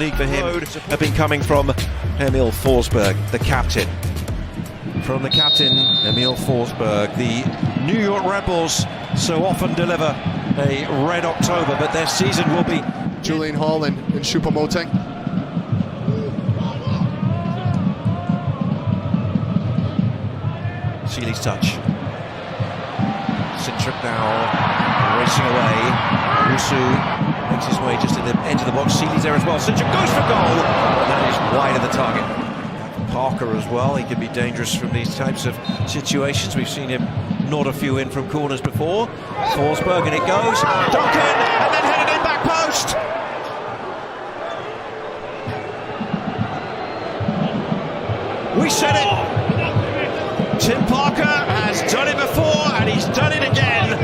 league for him have been coming from Emil Forsberg, the captain. From the captain, Emil Forsberg, the New York Red Bulls so often deliver a red October, but their season will be... Julian Hall and Choupo-Moting. Seely's touch. Sinchuk now racing away. Rusu makes his way just to the end of the box. Seely's there as well. Sinchuk goes for goal, and that is wide of the target. Parker as well, he can be dangerous from these types of situations. We've seen him nod a few in from corners before. Forsberg, and it goes. Duncan, and then headed in back post. We said it. Tim Parker has done it before, and he's done it again.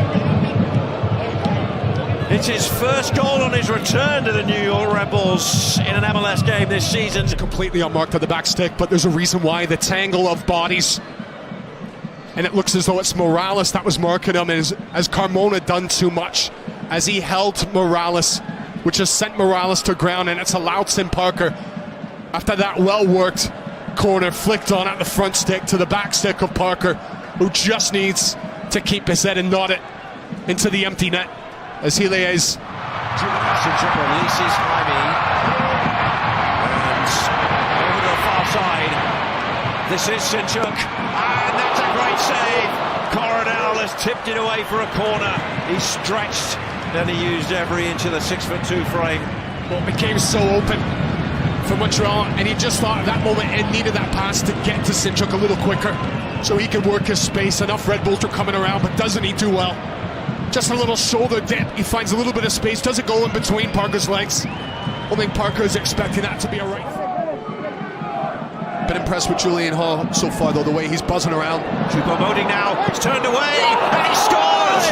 It's his first goal on his return to the New York Red Bulls in an MLS game this season. Completely unmarked on the back stick, but there's a reason why. The tangle of bodies. And it looks as though it's Morales that was marking him, as Carmona done too much, as he held Morales, which has sent Morales to ground, and it's allowed Tim Parker, after that well-worked corner flicked on at the front stick to the back stick of Parker, who just needs to keep his head and nod it into the empty net as he lays. Sinchuk releases Rbny, and over the far side, this is Sinchuk, and that's a great save. Coronel has tipped it away for a corner. He stretched, and he used every inch of the 6'2" frame. Well, it became so open for Montreal, and he just thought at that moment it needed that pass to get to Sinchuk a little quicker so he could work his space. Enough Red Bulls are coming around, but doesn't he do well? Just a little shoulder dip, he finds a little bit of space, doesn't go in between Parker's legs. I think Parker is expecting that to be a right. Been impressed with Julian Hall so far though, the way he's buzzing around. Choupo-Moting now, it's turned away, and he scores!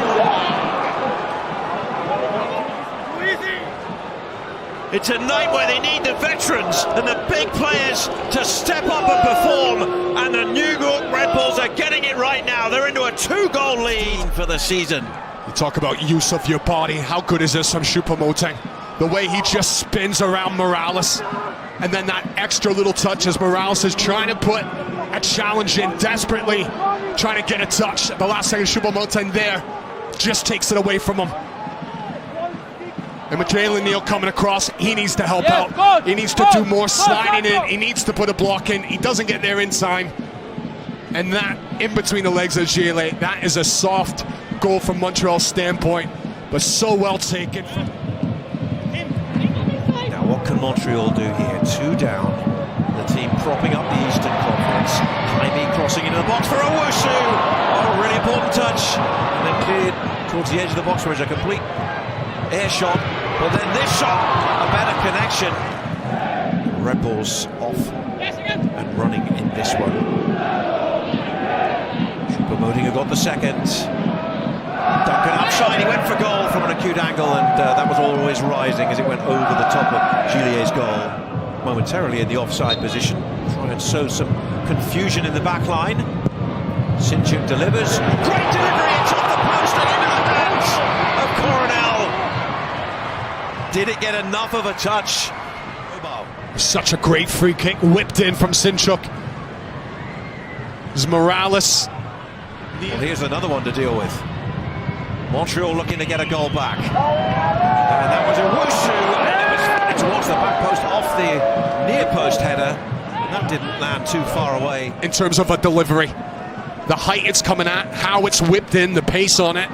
It's a night where they need the veterans and the big players to step up and perform, and the New York Red Bulls are getting it right now. They're into a 2-goal lead for the season. You talk about use of your body. How good is this from Choupo-Moting? The way he just spins around Morales, and then that extra little touch as Morales is trying to put a challenge in, desperately trying to get a touch. At the last second, Choupo-Moting there just takes it away from him. And with Jalen Neal coming across, he needs to help out. He needs to do more sliding in. He needs to put a block in. He doesn't get there in time. And that, in between the legs of Gile, that is a soft goal from Montreal's standpoint, but so well taken. Now what can Montreal do here? 2 down. The team propping up the Eastern Conference. Jaime crossing into the box for Owusu. Oh, really important touch. And then cleared towards the edge of the box where it's a complete air shot, but then this shot, a better connection. Red Bulls off and running in this one. Choupo-Moting got the second. Duncan outside, he went for goal from an acute angle, and that was always rising as it went over the top of Gilier's goal. Momentarily in the offside position, trying to sow some confusion in the back line. Sinchuk delivers. Great delivery, it's off the post and into the hands of Coronel. Did it get enough of a touch? Such a great free kick whipped in from Sinchuk. There's Morales. Well, here's another one to deal with. Montreal looking to get a goal back. And that was Owusu, and it was towards the back post off the near post header. And that didn't land too far away. In terms of a delivery, the height it's coming at, how it's whipped in, the pace on it.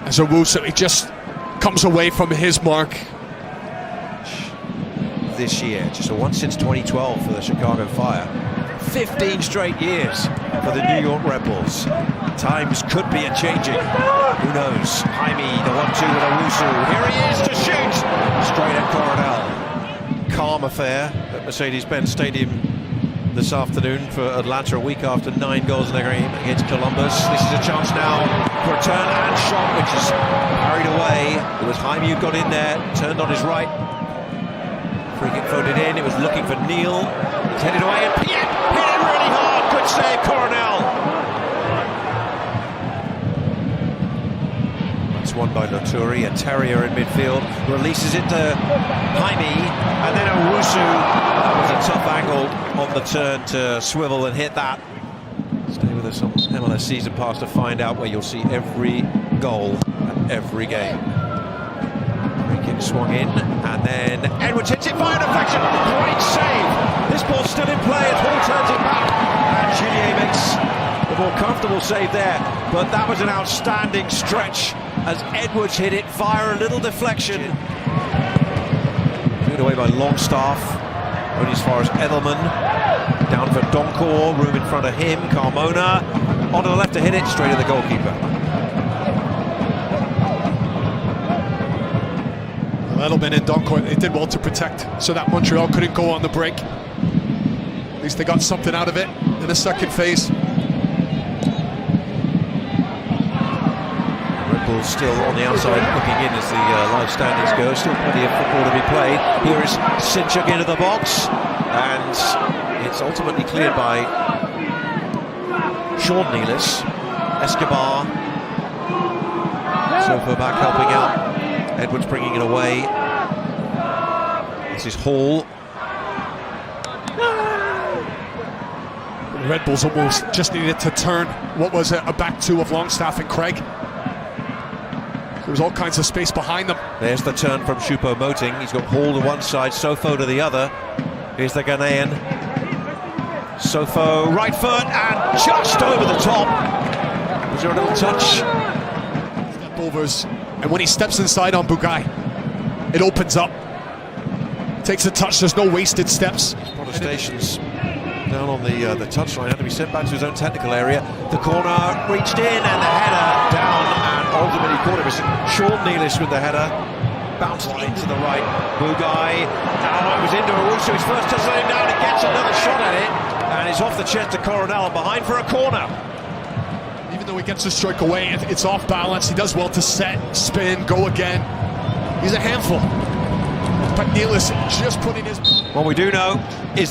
As Owusu, he just comes away from his mark. This year, just a one since 2012 for the Chicago Fire. 15 straight years for the New York Red Bulls. Times could be a-changing. Who knows? Jaime, the 1-2 with Owusu. Here he is to shoot! Straight at Coronel. Calm affair at Mercedes-Benz Stadium this afternoon for Atlanta, a week after 9 goals in their game against Columbus. This is a chance now for a turn and shot, which is carried away. It was Jaime who got in there, turned on his right. Free kick voted in, it was looking for Neal. It's headed away and Piet hit it really hard. Good save, Coronel. It's won by Loturi, a terrier in midfield, releases it to Jaime, and then Owusu. That was a tough angle on the turn to swivel and hit that. Stay with us on MLS Season Pass to find out where you'll see every goal at every game. Free kick swung in, and then Edwards hits it by a deflection. Great save. This ball's still in play as Hall turns it back, and Jullier makes the more comfortable save there. But that was an outstanding stretch as Edwards hit it via a little deflection. Put away by Longstaff, only as far as Edelman. Down for Donkor, room in front of him. Carmona onto the left to hit it, straight at the goalkeeper. Edelman and Donkor, they did well to protect so that Montreal couldn't go on the break. At least they got something out of it in the second phase. Red Bull still on the outside looking in as the live standings go. Still plenty of football to be played. Here is Sinchuk into the box, and it's ultimately cleared by Sean Nealis. Escobar, Sofa back helping out. Edwards bringing it away. This is Hall. The Red Bulls almost just needed to turn what was a back two of Longstaff and Craig. There was all kinds of space behind them. There's the turn from Choupo-Moting. He's got Hall to one side, Sofo to the other. Here's the Ghanaian. Sofo, right foot, and just over the top. Was there a little touch? Step overs, and when he steps inside on Bugai, it opens up. Takes a touch, there's no wasted steps. Protestations down on the touchline, had to be sent back to his own technical area. The corner reached in, and the header down, and ultimately caught it. Sean Nealis with the header. Bounced into the right. Bugai. Now it was into Owusu. His first touch let him down. He gets another shot at it. And he's off the chest to Coronel and behind for a corner. Even though he gets the strike away, it's off balance. He does well to set, spin, go again. He's a handful. But Nealis just putting his... What we do know is